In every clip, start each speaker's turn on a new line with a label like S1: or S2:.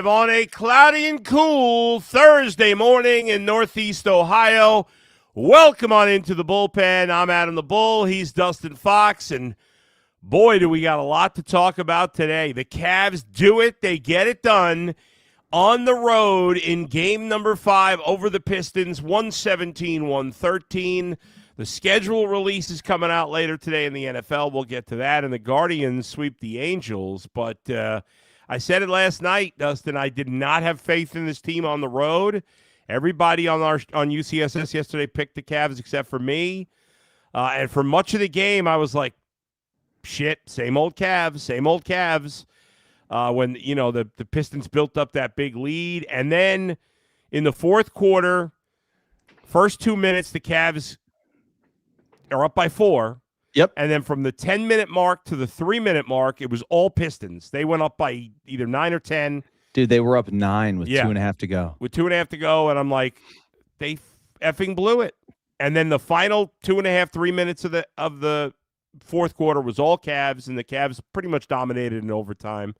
S1: on a cloudy and cool Thursday morning in Northeast Ohio. Welcome on into the Bullpen. I'm Adam the Bull. He's Dustin Fox. And boy, do we got a lot to talk about today. The Cavs do it. They get it done on the road in game number 5 over the Pistons, 117-113. The schedule release is coming out later today in the NFL. We'll get to that. And the Guardians sweep the Angels. But I said it last night, Dustin. I did not have faith in this team on the road. Everybody on UCSS yesterday picked the Cavs except for me. And for much of the game, I was like, shit, same old Cavs, same old Cavs. When, you know, the Pistons built up that big lead. And then in the fourth quarter, first 2 minutes, the Cavs are up by 4.
S2: Yep.
S1: And then from the 10-minute mark to the 3-minute mark, it was all Pistons. They went up by either 9 or 10.
S2: Dude, they were up 9 with 2.5 to go.
S1: With 2.5 to go, and I'm like, they effing blew it. And then the final 2.5, 3 minutes of the fourth quarter was all Cavs, and the Cavs pretty much dominated in overtime.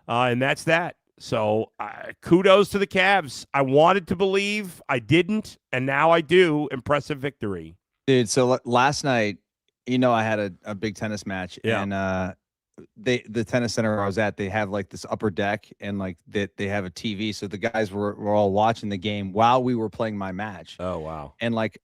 S1: And that's that. So kudos to the Cavs. I wanted to believe. I didn't, and now I do. Impressive victory.
S2: Dude, so last night, you know, I had a big tennis match, and the tennis center I was at, they have like this upper deck, and like they have a TV, so the guys were all watching the game while we were playing my match.
S1: Oh wow!
S2: And like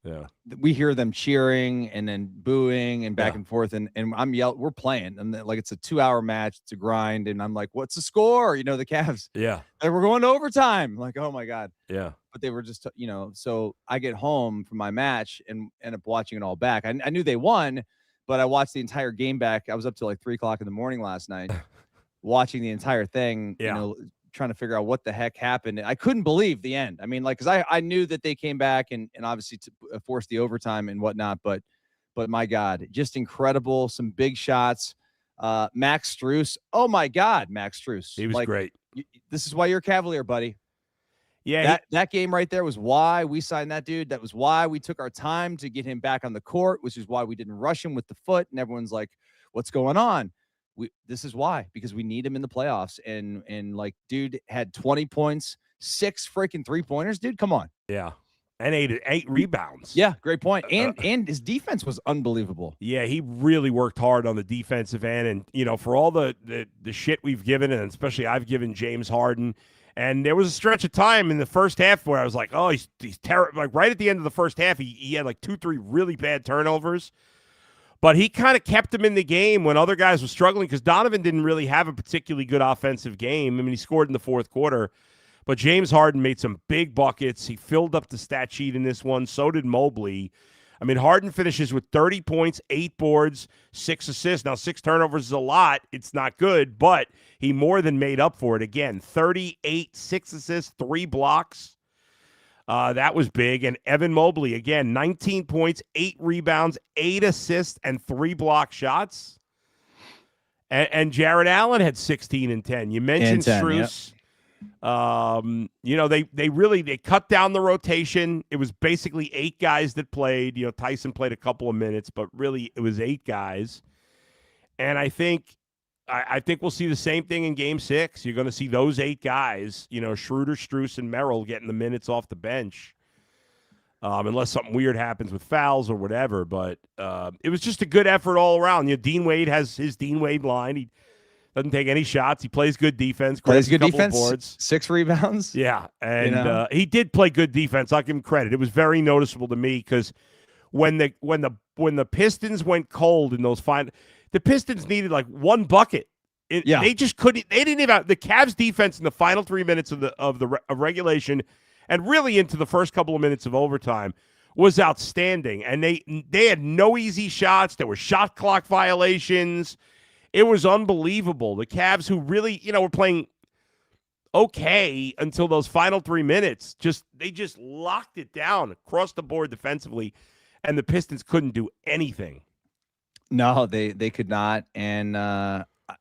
S2: we hear them cheering and then booing and back and forth, and I'm yelling. We're playing, and like it's a 2-hour match, it's a grind, and I'm like, "What's the score?" You know, the Cavs.
S1: Yeah,
S2: and we're going to overtime. I'm like, oh my god.
S1: Yeah.
S2: But they were just, you know, so I get home from my match and end up watching it all back. I knew they won, but I watched the entire game back. I was up till like 3 o'clock in the morning last night watching the entire thing, you know, trying to figure out what the heck happened. I couldn't believe the end. I mean, like, because I knew that they came back and obviously forced the overtime and whatnot. But my God, just incredible. Some big shots. Max Strus. Oh, my God, Max Strus.
S1: He was great.
S2: This is why you're a Cavalier, buddy.
S1: Yeah,
S2: that game right there was why we signed that dude. That was why we took our time to get him back on the court, which is why we didn't rush him with the foot. And everyone's like, what's going on? This is why, because we need him in the playoffs. And like, dude had 20 points, 6 freaking 3-pointers. Dude, come on.
S1: Yeah. And 8 rebounds.
S2: Yeah, great point. And his defense was unbelievable.
S1: Yeah, he really worked hard on the defensive end. And, you know, for all the shit we've given, and especially I've given James Harden, and there was a stretch of time in the first half where I was like, oh, he's terrible. Like right at the end of the first half, he had like 2-3 really bad turnovers. But he kind of kept him in the game when other guys were struggling, because Donovan didn't really have a particularly good offensive game. I mean, he scored in the fourth quarter. But James Harden made some big buckets. He filled up the stat sheet in this one. So did Mobley. I mean, Harden finishes with 30 points, 8 boards, 6 assists. Now, 6 turnovers is a lot. It's not good, but he more than made up for it. Again, 38, 6 assists, 3 blocks. That was big. And Evan Mobley, again, 19 points, 8 rebounds, 8 assists, and 3 block shots. And Jared Allen had 16 and 10. You mentioned 10, Strus. Yep. You know, they cut down the rotation. It was basically 8 guys that played. You know, Tyson played a couple of minutes, but really it was 8 guys. And I think we'll see the same thing in game 6. You're going to see those 8 guys, you know, Schroeder, Strus, and Merrill getting the minutes off the bench. Unless something weird happens with fouls or whatever. But it was just a good effort all around. You know, Dean Wade has his Dean Wade line. He doesn't take any shots. He plays good defense.
S2: Plays good defense.
S1: Boards.
S2: 6 rebounds.
S1: Yeah, and he did play good defense. I'll give him credit. It was very noticeable to me because when the Pistons went cold in those final, the Pistons needed like 1 bucket. They just couldn't. They didn't even. The Cavs defense in the final 3 minutes of regulation, and really into the first couple of minutes of overtime, was outstanding. And they had no easy shots. There were shot clock violations. It was unbelievable. The Cavs, who really, you know, were playing okay until those final 3 minutes, they just locked it down across the board defensively, and the Pistons couldn't do anything.
S2: No, they could not. And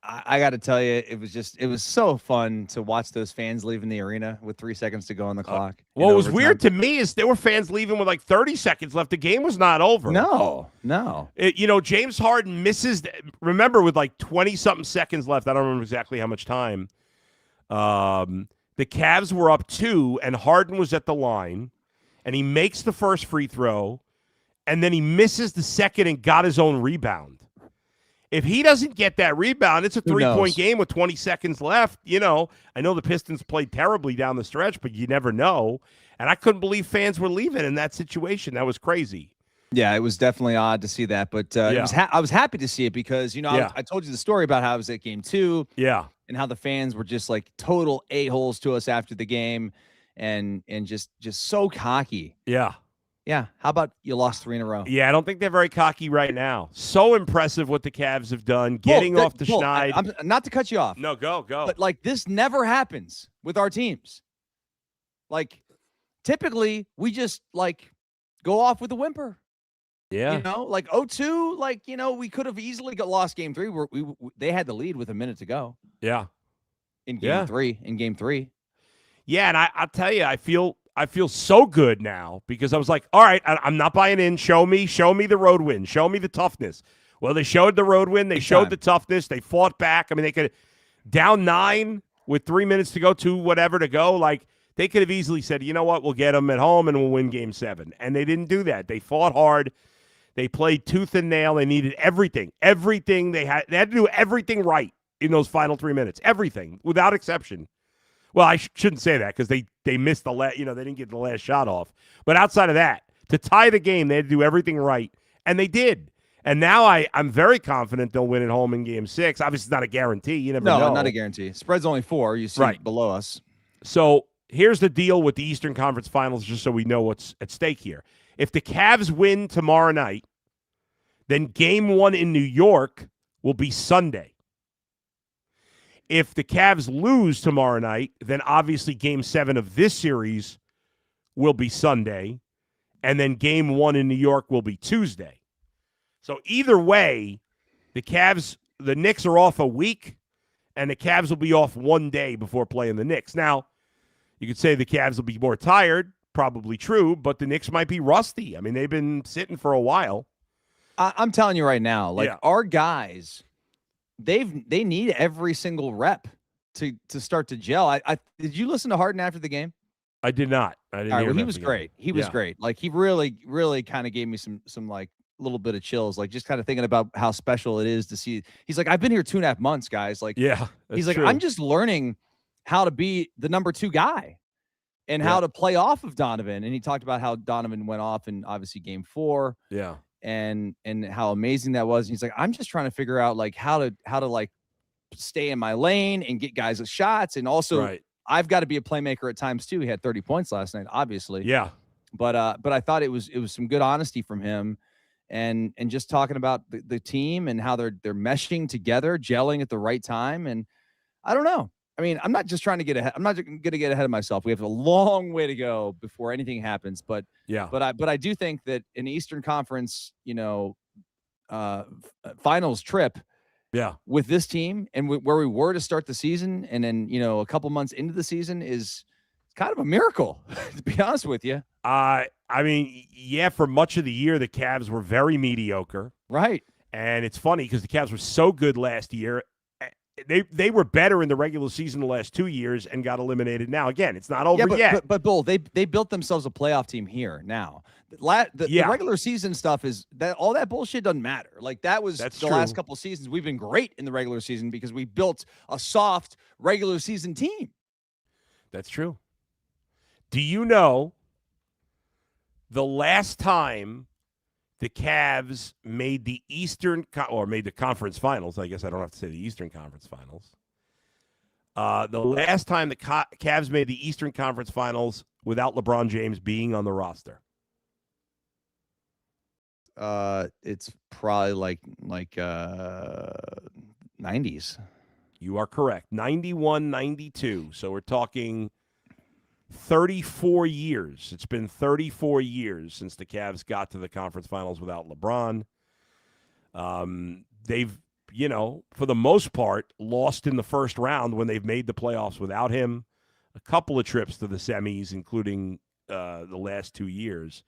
S2: I got to tell you, it was so fun to watch those fans leaving the arena with 3 seconds to go on the clock.
S1: What was weird to me is there were fans leaving with like 30 seconds left. The game was not over.
S2: No.
S1: You know, James Harden misses. Remember, with like 20-something seconds left, I don't remember exactly how much time. The Cavs were up 2, and Harden was at the line, and he makes the first free throw, and then he misses the second and got his own rebound. If he doesn't get that rebound, it's a 3-point game with 20 seconds left. I know the Pistons played terribly down the stretch, but you never know. And I couldn't believe fans were leaving in that situation. That was crazy.
S2: Yeah, it was definitely odd to see that, but I was happy to see it because I told you the story about how I was at game 2, and how the fans were just like total a-holes to us after the game, and just so cocky.
S1: Yeah.
S2: How about you lost 3 in a row?
S1: Yeah, I don't think they're very cocky right now. So impressive what the Cavs have done, getting off the schneid.
S2: I'm not to cut you off.
S1: No, go.
S2: But like this never happens with our teams. Like typically we just like go off with a whimper.
S1: Yeah.
S2: Like 0-2, like, we could have easily lost game 3 where they had the lead with a minute to go.
S1: Yeah.
S2: In game 3.
S1: Yeah, and I'll tell you, I feel so good now because I was like, all right, I'm not buying in. Show me the road win. Show me the toughness. Well, they showed the road win. They showed the toughness. They fought back. I mean, they could down 9 with 3 minutes to go, 2 whatever to go. Like, they could have easily said, you know what, we'll get them at home and we'll win game 7. And they didn't do that. They fought hard. They played tooth and nail. They needed everything. They had to do everything right in those final 3 minutes. Everything, without exception. Well, I shouldn't say that because they missed the last, they didn't get the last shot off. But outside of that, to tie the game, they had to do everything right, and they did. And now I'm very confident they'll win at home in game 6. Obviously, it's not a guarantee. You never know.
S2: No, not a guarantee. Spread's only 4. You see below us.
S1: So here's the deal with the Eastern Conference Finals, just so we know what's at stake here. If the Cavs win tomorrow night, then game 1 in New York will be Sunday. If the Cavs lose tomorrow night, then obviously game 7 of this series will be Sunday, and then game 1 in New York will be Tuesday. So either way, the Knicks are off a week, and the Cavs will be off 1 day before playing the Knicks. Now, you could say the Cavs will be more tired, probably true, but the Knicks might be rusty. I mean, they've been sitting for a while.
S2: I'm telling you right now, our guys, they need every single rep to start to gel. Did you listen to Harden after the game?
S1: I did not. I didn't.
S2: He was great. He was great. Like he really, really kind of gave me some like little bit of chills. Like just kind of thinking about how special it is to see. He's like, I've been here 2.5 months, guys. Like, he's like, I'm just learning how to be the number 2 guy and how to play off of Donovan. And he talked about how Donovan went off in obviously game 4.
S1: Yeah.
S2: And how amazing that was. And he's like, I'm just trying to figure out like how to like stay in my lane and get guys with shots. And also I've got to be a playmaker at times too. He had 30 points last night, obviously.
S1: Yeah.
S2: But I thought it was some good honesty from him and just talking about the team and how they're meshing together, gelling at the right time. And I don't know. I mean, I'm not just trying to get ahead. I'm not going to get ahead of myself. We have a long way to go before anything happens. But I do think that an Eastern Conference, finals trip, with this team and where we were to start the season, and then a couple months into the season is kind of a miracle, to be honest with you.
S1: I mean, for much of the year, the Cavs were very mediocre,
S2: right?
S1: And it's funny because the Cavs were so good last year. They were better in the regular season the last 2 years and got eliminated. Now, again, it's not over yet.
S2: But Bull, they built themselves a playoff team here now. The regular season stuff is that all that bullshit doesn't matter. Like that's true. Last couple of seasons. We've been great in the regular season because we built a soft regular season team.
S1: That's true. Do you know the last time the Cavs made the made the conference finals? I guess I don't have to say the Eastern Conference Finals. The last time the Cavs made the Eastern Conference Finals without LeBron James being on the roster.
S2: It's probably like 90s.
S1: You are correct. 91, 92. So we're talking 34 years. It's been 34 years since the Cavs got to the conference finals without LeBron. They've, for the most part, lost in the first round when they've made the playoffs without him. A couple of trips to the semis, including the last 2 years.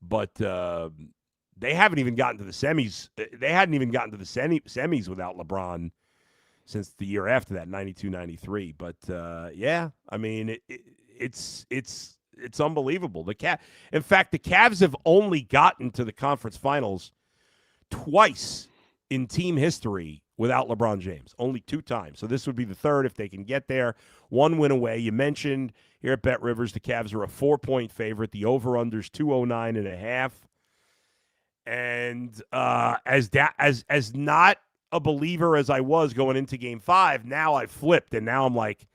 S1: But they haven't even gotten to the semis. They hadn't even gotten to the semis without LeBron since the year after that, 92, 93. But yeah, I mean, it's unbelievable. In fact, the Cavs have only gotten to the conference finals twice in team history without LeBron James, only 2 times. So this would be the third if they can get there. 1 win away. You mentioned here at Bet Rivers, the Cavs are a 4-point favorite. The over-under's 209.5. And as not a believer as I was going into Game 5, now I've flipped, and now I'm like,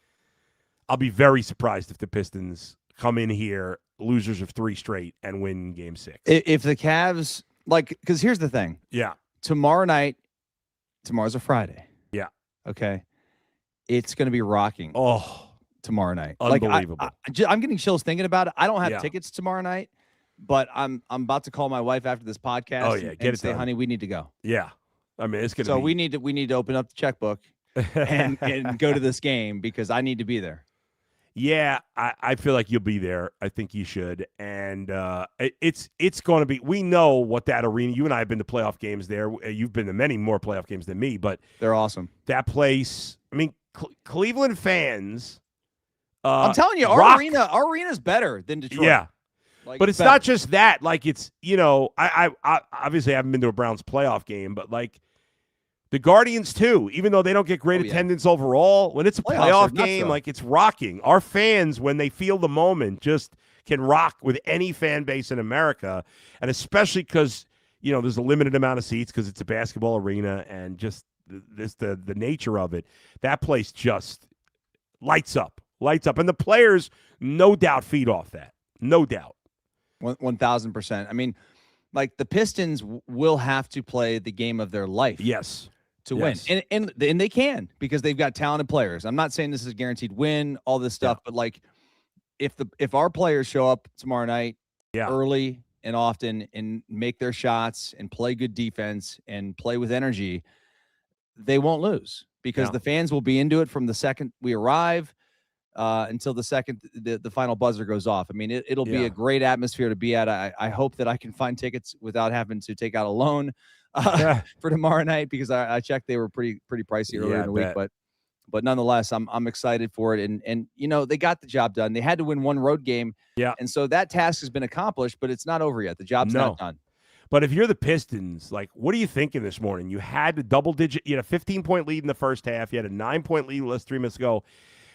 S1: I'll be very surprised if the Pistons come in here, losers of 3 straight, and win Game 6.
S2: If the Cavs, because here's the thing.
S1: Yeah.
S2: Tomorrow's a Friday.
S1: Yeah.
S2: Okay. It's going to be rocking.
S1: Oh,
S2: tomorrow night.
S1: Unbelievable.
S2: I'm getting chills thinking about it. I don't have tickets tomorrow night, but I'm about to call my wife after this podcast.
S1: Oh, yeah.
S2: And say, honey, we need to go.
S1: Yeah. I mean, it's going to
S2: So we need to open up the checkbook and go to this game because I need to be there.
S1: Yeah, I feel like you'll be there. I think you should. And it's going to be – we know what that arena – you and I have been to playoff games there. You've been to many more playoff games than me, but –
S2: they're awesome.
S1: That place – I mean, Cleveland fans
S2: I'm telling you, our arena's better than Detroit.
S1: Yeah. But it's not just that. Like, it's – I obviously haven't been to a Browns playoff game, but, like, the Guardians, too, even though they don't get great attendance overall, when it's a playoff game, like, it's rocking. Our fans, when they feel the moment, just can rock with any fan base in America, and especially because, there's a limited amount of seats because it's a basketball arena and just the nature of it. That place just lights up. And the players, no doubt, feed off that. No doubt.
S2: 1,000%. I mean, like, the Pistons will have to play the game of their life.
S1: Yes.
S2: To win. And they can because they've got talented players. I'm not saying this is a guaranteed win, all this stuff, but like if our players show up tomorrow night early and often and make their shots and play good defense and play with energy, they won't lose because the fans will be into it from the second we arrive until the second the final buzzer goes off. I mean, it'll be a great atmosphere to be at. I hope that I can find tickets without having to take out a loan for tomorrow night because I checked they were pretty pricey earlier in the week, but nonetheless I'm excited for it and they got the job done. They had to win 1 road game, and so that task has been accomplished, but it's not over yet. The job's not done.
S1: But if you're the Pistons, like, what are you thinking this morning? You had a double-digit, you had a 15-point lead in the first half, you had a 9-point lead less 3 minutes ago.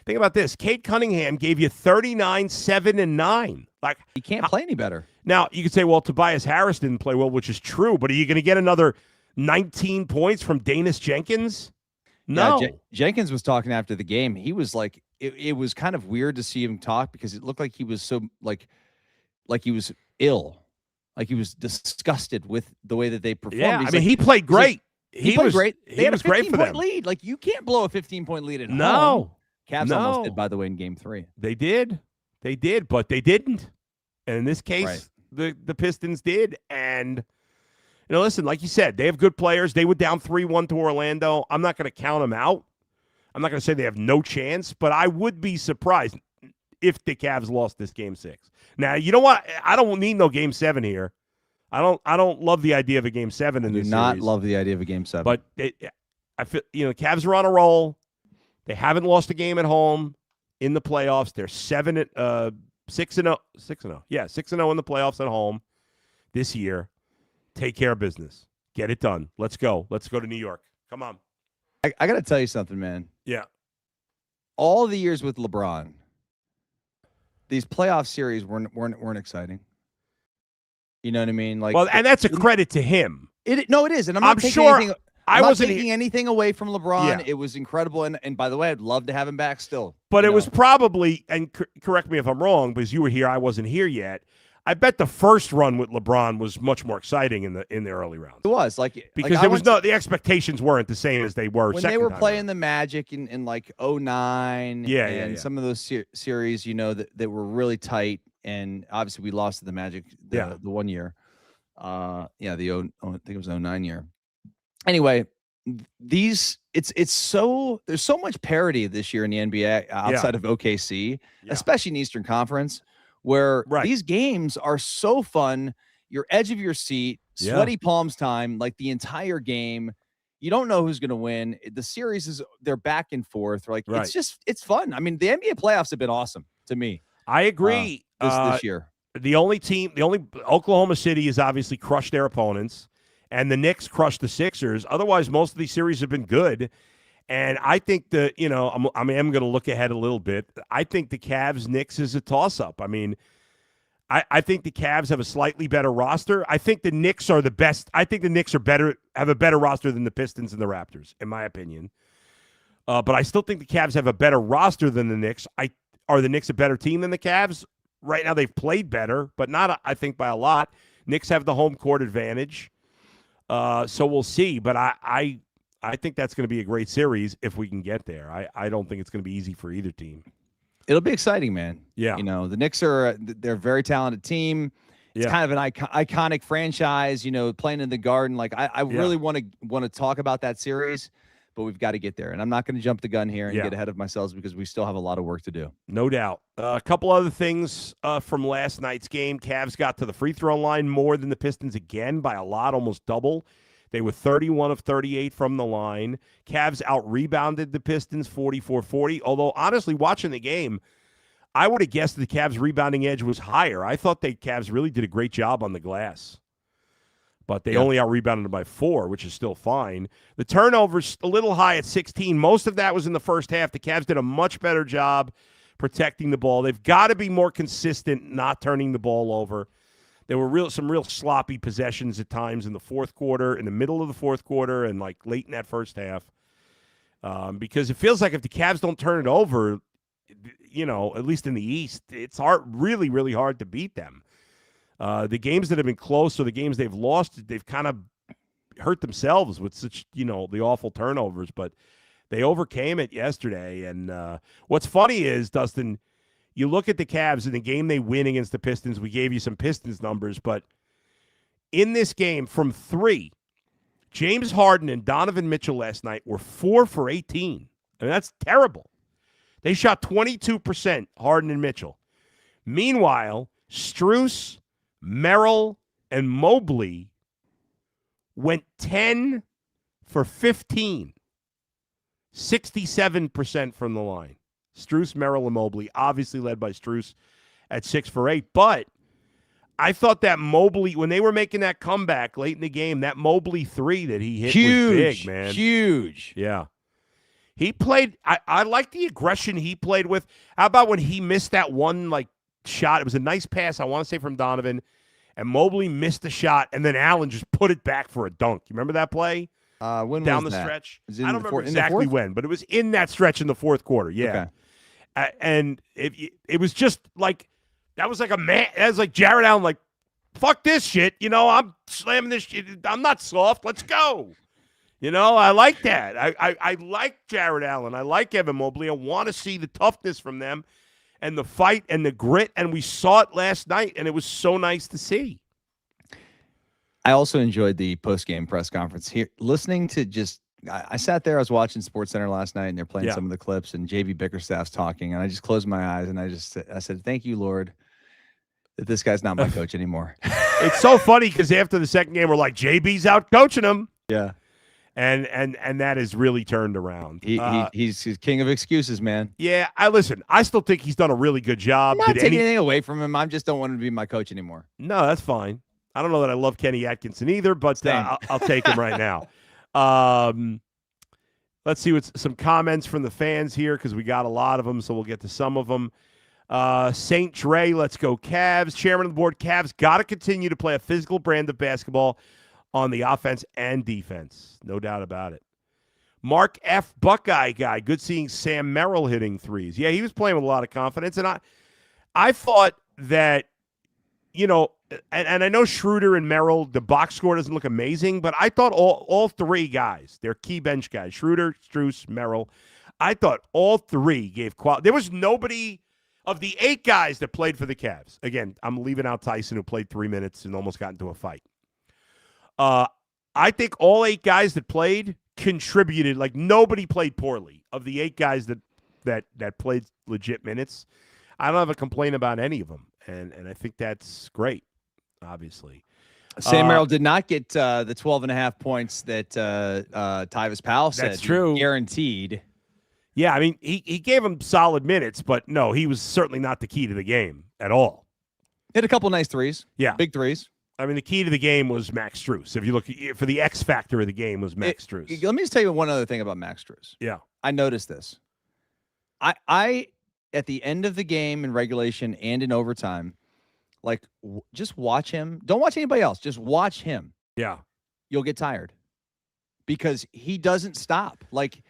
S1: Think about this. Kate Cunningham gave you 39, 7, and 9. Like,
S2: he can't play any better.
S1: Now, you could say, well, Tobias Harris didn't play well, which is true, but are you going to get another 19 points from Danis Jenkins? No.
S2: Yeah, Jenkins was talking after the game. He was like, it was kind of weird to see him talk because it looked like he was so, like he was ill. Like he was disgusted with the way that they performed.
S1: Yeah, I mean, he played great.
S2: He played great. They had a
S1: 15-point
S2: lead. Like, you can't blow a 15-point lead at home.
S1: No.
S2: Cavs almost did, by the way, in Game 3.
S1: They did, but they didn't. And in this case, the Pistons did. And, listen, like you said, they have good players. They were down 3-1 to Orlando. I'm not going to count them out. I'm not going to say they have no chance, but I would be surprised if the Cavs lost this Game 6. Now, you know what? I don't need no Game 7 here. I don't love the idea of a Game 7 in this series.
S2: I do not love the idea of a Game 7.
S1: But I feel, the Cavs are on a roll. They haven't lost a game at home in the playoffs. They're 6-0. Yeah, 6-0 in the playoffs at home this year. Take care of business. Get it done. Let's go. Let's go to New York. Come on.
S2: I got to tell you something, man.
S1: Yeah.
S2: All the years with LeBron, these playoff series weren't exciting. You know what I mean? Like,
S1: well, and that's a credit to him.
S2: It is, and I'm not taking
S1: sure
S2: anything. I'm not taking anything away from LeBron. It was incredible, and by the way, I'd love to have him back still.
S1: But it was probably, and correct me if I'm wrong, because you were here, I wasn't here yet. I bet the first run with LeBron was much more exciting in the early rounds.
S2: It was
S1: because the expectations weren't the same as they were
S2: when they were playing the Magic in like 2009. And some of those series, that were really tight, and obviously we lost to the Magic the 1 year. I think it was 2009 year. Anyway, there's so much parity this year in the NBA outside of OKC, especially in the Eastern Conference, where these games are so fun. You're edge of your seat, sweaty palms time, like the entire game. You don't know who's going to win. The series they're back and forth. Like
S1: Right.
S2: it's fun. I mean, the NBA playoffs have been awesome to me.
S1: I agree.
S2: This year.
S1: The only Oklahoma City has obviously crushed their opponents, and the Knicks crushed the Sixers. Otherwise, most of these series have been good. And I think I'm going to look ahead a little bit. I think the Cavs-Knicks is a toss-up. I mean, I think the Cavs have a slightly better roster. I think the Knicks are the best. I think the Knicks have a better roster than the Pistons and the Raptors, in my opinion. But I still think the Cavs have a better roster than the Knicks. Are the Knicks a better team than the Cavs? Right now they've played better, but not, I think, by a lot. Knicks have the home court advantage. So we'll see. But I think that's going to be a great series if we can get there. I don't think it's going to be easy for either team.
S2: It'll be exciting, man.
S1: Yeah.
S2: The Knicks they're a very talented team. It's kind of an iconic franchise, playing in the Garden. Like I really want to talk about that series, but we've got to get there. And I'm not going to jump the gun here and get ahead of myself because we still have a lot of work to do.
S1: No doubt. A couple other things from last night's game. Cavs got to the free throw line more than the Pistons again by a lot, almost double. They were 31 of 38 from the line. Cavs out-rebounded the Pistons 44-40. Although, honestly, watching the game, I would have guessed the Cavs' rebounding edge was higher. I thought the Cavs really did a great job on the glass. But they only out-rebounded them by 4, which is still fine. The turnovers a little high at 16. Most of that was in the first half. The Cavs did a much better job protecting the ball. They've got to be more consistent not turning the ball over. There were some real sloppy possessions at times in the fourth quarter, in the middle of the fourth quarter, and like late in that first half. Because it feels like if the Cavs don't turn it over, at least in the East, it's really, really hard to beat them. The games that have been close or the games they've lost, they've kind of hurt themselves with such, the awful turnovers. But they overcame it yesterday. And what's funny is, Dustin, you look at the Cavs in the game they win against the Pistons. We gave you some Pistons numbers, but in this game from 3, James Harden and Donovan Mitchell last night were 4 for 18. I mean, that's terrible. They shot 22%, Harden and Mitchell. Meanwhile, Strus, Merrill, and Mobley went 10 for 15. 67% from the line. Strus, Merrill, and Mobley, obviously led by Strus at 6 for 8. But I thought that Mobley, when they were making that comeback late in the game, that Mobley 3 that he hit was big, man.
S2: Huge.
S1: Yeah. He played, I like the aggression he played with. How about when he missed that one, shot? It was a nice pass, I want to say, from Donovan, and Mobley missed the shot, and then Allen just put it back for a dunk. You remember that play?
S2: When
S1: down
S2: was
S1: the
S2: that?
S1: stretch?
S2: I
S1: don't remember exactly when, but it was in that stretch in the fourth quarter. Yeah.
S2: Okay.
S1: And it was just like, that was like that was like Jared Allen, fuck this shit. I'm slamming this shit. I'm not soft. Let's go. I like that. I like Jared Allen. I like Evan Mobley. I want to see the toughness from them and the fight and the grit. And we saw it last night, and it was so nice to see.
S2: I also enjoyed the post-game press conference here. Listening to I sat there, I was watching SportsCenter last night, and they're playing some of the clips, and JB Bickerstaff's talking, and I just closed my eyes, and I said, thank you, Lord, that this guy's not my coach anymore.
S1: It's so funny because after the second game, we're like, JB's out coaching him.
S2: Yeah.
S1: And that has really turned around.
S2: He's king of excuses, man.
S1: Yeah, I still think he's done a really good job.
S2: I'm not taking anything away from him. I just don't want him to be my coach anymore.
S1: No, that's fine. I don't know that I love Kenny Atkinson either, but I'll take him right now. Let's see some comments from the fans here because we got a lot of them, so we'll get to some of them. St. Dre, let's go Cavs. Chairman of the board, Cavs got to continue to play a physical brand of basketball on the offense and defense. No doubt about it. Mark F. Buckeye guy. Good seeing Sam Merrill hitting threes. Yeah, he was playing with a lot of confidence. And I thought that, and I know Schroeder and Merrill, the box score doesn't look amazing, but I thought all 3 guys, they're key bench guys, Schroeder, Strus, Merrill, I thought all 3 gave quality. There was nobody of the 8 guys that played for the Cavs. Again, I'm leaving out Tyson, who played 3 minutes and almost got into a fight. I think all 8 guys that played contributed. Like, nobody played poorly. Of the 8 guys that played legit minutes, I don't have a complaint about any of them. And I think that's great, obviously.
S2: Sam Merrill did not get the 12.5 points that Tyvis Powell said.
S1: That's true.
S2: Guaranteed.
S1: Yeah, I mean, he gave him solid minutes, but no, he was certainly not the key to the game at all.
S2: Hit a couple nice threes.
S1: Yeah.
S2: Big threes.
S1: I mean, the key to the game was Max Strus. If you look for the X factor of the game was Max Strus.
S2: Let me just tell you one other thing about Max Strus.
S1: Yeah.
S2: I noticed this. I at the end of the game in regulation and in overtime, like just watch him. Don't watch anybody else. Just watch him.
S1: Yeah.
S2: You'll get tired because he doesn't stop. Like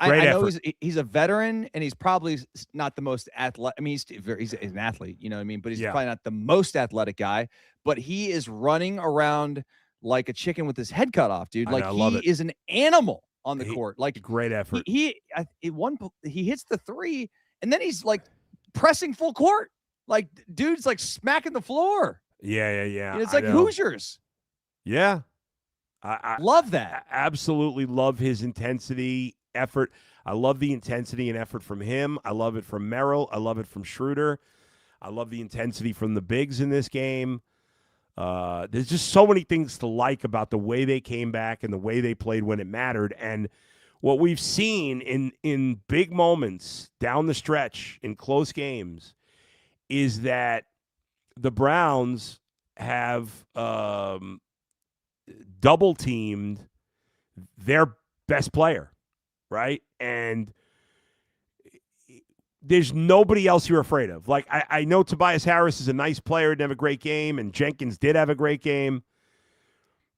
S2: I know he's a veteran and he's probably not the most athletic. I mean, he's an athlete, you know what I mean? But he's probably not the most athletic guy, but he is running around like a chicken with his head cut off, dude. Like he is an animal on the court. Like
S1: great effort.
S2: He hits the three and then he's like pressing full court. Like dude's like smacking the floor.
S1: Yeah.
S2: And it's like Hoosiers.
S1: Yeah.
S2: I love that.
S1: I absolutely love his intensity, effort. I love the intensity and effort from him. I love it from Merrill. I love it from Schroeder. I love the intensity from the bigs in this game. There's just so many things to like about the way they came back and the way they played when it mattered. And what we've seen in big moments down the stretch in close games is that the Browns have double teamed their best player, right? And there's nobody else you're afraid of. Like, I know Tobias Harris is a nice player, didn't have a great game, and Jenkins did have a great game.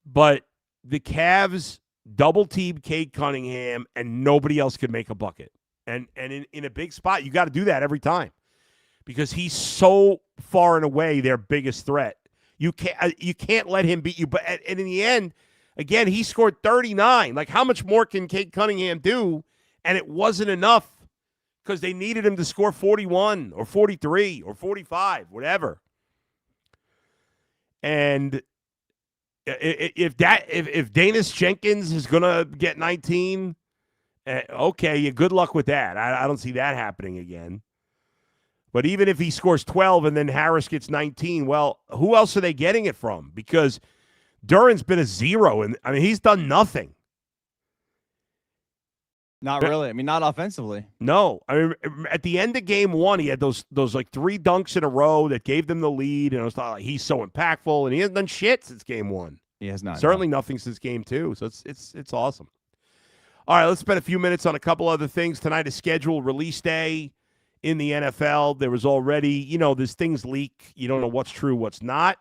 S1: But the Cavs double-teamed Cade Cunningham, and nobody else could make a bucket. And in a big spot, you got to do that every time because he's so far and away their biggest threat. You can't let him beat you. But and in the end, again, he scored 39. Like, how much more can Cade Cunningham do? And it wasn't enough because they needed him to score 41 or 43 or 45, whatever. And if Danis Jenkins is going to get 19, okay, good luck with that. I don't see that happening again. But even if he scores 12 and then Harris gets 19, well, who else are they getting it from? Because Duran's been a zero, and I mean, he's done nothing.
S2: Not really. I mean, not offensively.
S1: No. I mean, at the end of game one, he had those like 3 dunks in a row that gave them the lead, and I was like, he's so impactful, and he hasn't done shit since game one.
S2: He has not.
S1: Certainly nothing since game two. So it's awesome. All right, let's spend a few minutes on a couple other things. Tonight is scheduled release day in the NFL. There was already, there's things leak. You don't know what's true, what's not.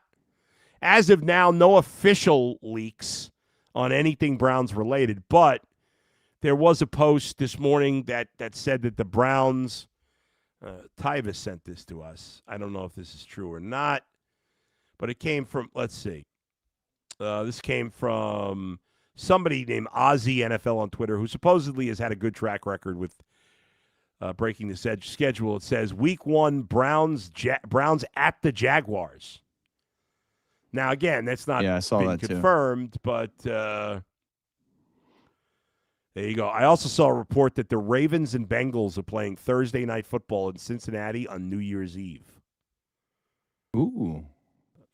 S1: As of now, no official leaks on anything Browns related, but there was a post this morning that said that the Browns, Tyvis sent this to us. I don't know if this is true or not, but it came from, let's see. This came from somebody named Ozzy NFL on Twitter, who supposedly has had a good track record with breaking the schedule. It says, Week 1, Browns at the Jaguars. Now, again, that's not been confirmed, but there you go. I also saw a report that the Ravens and Bengals are playing Thursday night football in Cincinnati on New Year's Eve.
S2: Ooh.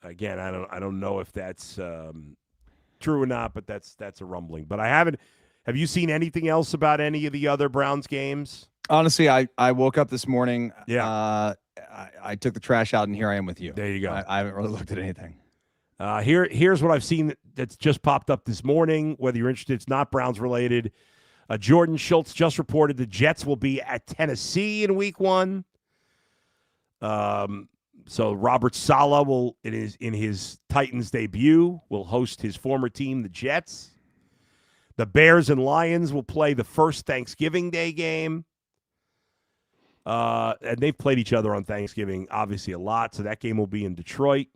S1: Again, I don't know if that's true or not, but that's a rumbling. But I haven't. Have you seen anything else about any of the other Browns games?
S2: Honestly, I woke up this morning.
S1: Yeah.
S2: I took the trash out, and here I am with you.
S1: There you go.
S2: I haven't really looked at anything.
S1: Here's what I've seen that's just popped up this morning. Whether you're interested, it's not Browns related. Jordan Schultz just reported the Jets will be at Tennessee in Week 1. So Robert Saleh will, in his Titans debut, will host his former team, the Jets. The Bears and Lions will play the first Thanksgiving Day game. And they've played each other on Thanksgiving, obviously, a lot. So that game will be in Detroit.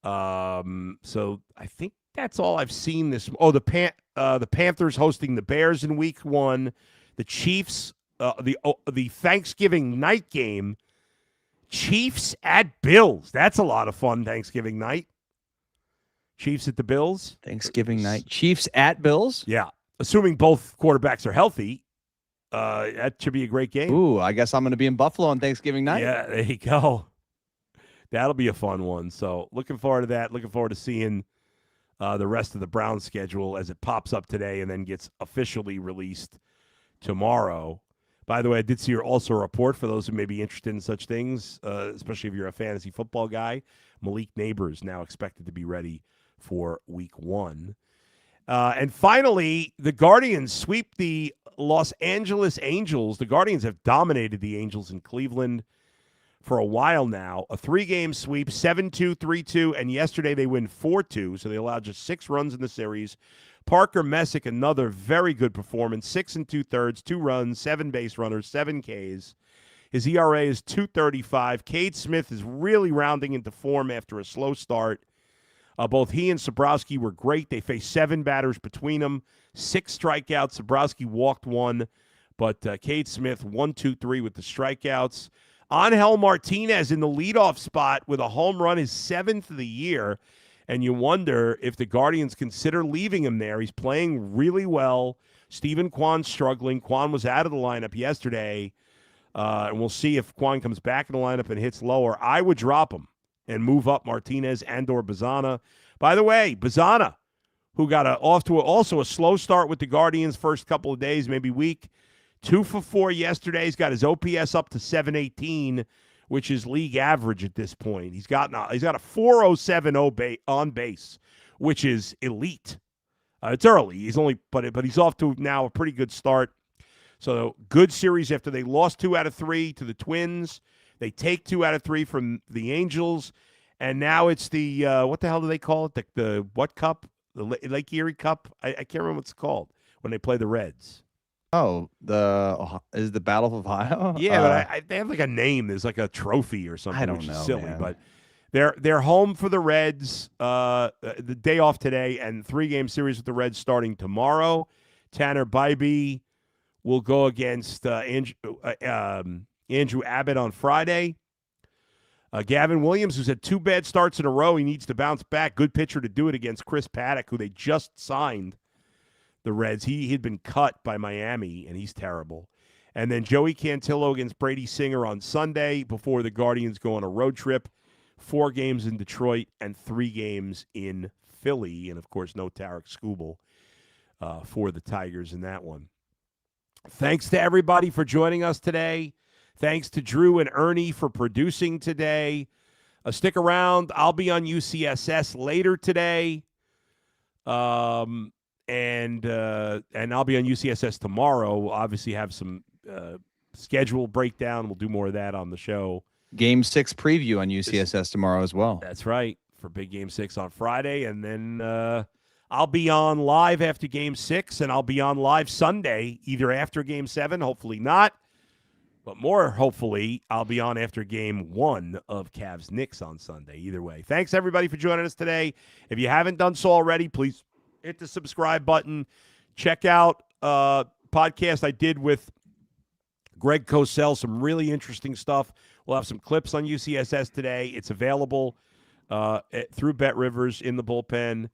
S1: So I think that's all I've seen this. Oh, the Panthers hosting the Bears in Week 1. The Chiefs, the Thanksgiving night game, Chiefs at Bills. That's a lot of fun. Thanksgiving night. Chiefs at the Bills.
S2: Thanksgiving night. Chiefs at Bills.
S1: Yeah, assuming both quarterbacks are healthy. That should be a great game.
S2: Ooh, I guess I'm going to be in Buffalo on Thanksgiving night.
S1: Yeah, there you go. That'll be a fun one. So looking forward to that. Looking forward to seeing the rest of the Browns schedule as it pops up today and then gets officially released tomorrow. By the way, I did see also a report for those who may be interested in such things, especially if you're a fantasy football guy. Malik Neighbors now expected to be ready for week 1. And finally, the Guardians sweep the Los Angeles Angels. The Guardians have dominated the Angels in Cleveland for a while now. A 3-game sweep, 7-2, 3-2, and yesterday they win 4-2, so they allowed just 6 runs in the series. Parker Messick, another very good performance, 6 2/3, 2 runs, 7 base runners, 7 Ks. His ERA is 2.35. Cade Smith is really rounding into form after a slow start. Both he and Sobrowski were great. They faced 7 batters between them, 6 strikeouts. Sobrowski walked 1, but Cade Smith 1-2-3 with the strikeouts. Angel Martinez in the leadoff spot with a home run, his 7th of the year, and you wonder if the Guardians consider leaving him there. He's playing really well. Stephen Kwan's struggling. Kwan was out of the lineup yesterday, and we'll see if Kwan comes back in the lineup and hits lower. I would drop him and move up Martinez and/or Bazana. By the way, Bazana, who got off to also a slow start with the Guardians first couple of days, maybe week, 2 for 4 yesterday. He's got his OPS up to 718, which is league average at this point. He's got a 407 on base, which is elite. It's early. But he's off to now a pretty good start. So good series after they lost 2 out of 3 to the Twins. They take 2 out of 3 from the Angels, and now it's the what the hell do they call it? The what Cup? The Lake Erie Cup? I can't remember what it's called when they play the Reds.
S2: Oh, is the Battle of Ohio?
S1: Yeah, but they have like a name. There's like a trophy or something.
S2: I don't
S1: which
S2: know,
S1: is silly,
S2: man.
S1: but they're home for the Reds. The day off today, and 3-game series with the Reds starting tomorrow. Tanner Bybee will go against Andrew Abbott on Friday. Gavin Williams, who's had 2 bad starts in a row, he needs to bounce back. Good pitcher to do it against Chris Paddock, who they just signed. The Reds. He had been cut by Miami, and he's terrible. And then Joey Cantillo against Brady Singer on Sunday before the Guardians go on a road trip. 4 games in Detroit and 3 games in Philly. And, of course, no Tarek Skubal for the Tigers in that one. Thanks to everybody for joining us today. Thanks to Drew and Ernie for producing today. Stick around. I'll be on UCSS later today. And I'll be on UCSS tomorrow. We'll obviously have some schedule breakdown. We'll do more of that on the show.
S2: Game 6 preview on UCSS tomorrow as well.
S1: That's right, for big Game 6 on Friday. And then I'll be on live after Game 6, and I'll be on live Sunday, either after Game 7, hopefully not. But more hopefully, I'll be on after Game 1 of Cavs-Knicks on Sunday. Either way. Thanks, everybody, for joining us today. If you haven't done so already, please hit the subscribe button. Check out podcast I did with Greg Cosell. Some really interesting stuff. We'll have some clips on UCSS today. It's available through Bet Rivers in the bullpen.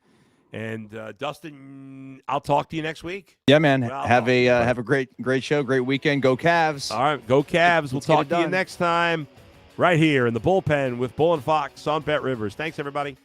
S1: And Dustin, I'll talk to you next week.
S2: Yeah, man. Have a great show, great weekend. Go Cavs.
S1: All right, go Cavs. We'll talk to you next time right here in the bullpen with Bull and Fox on Bet Rivers. Thanks, everybody.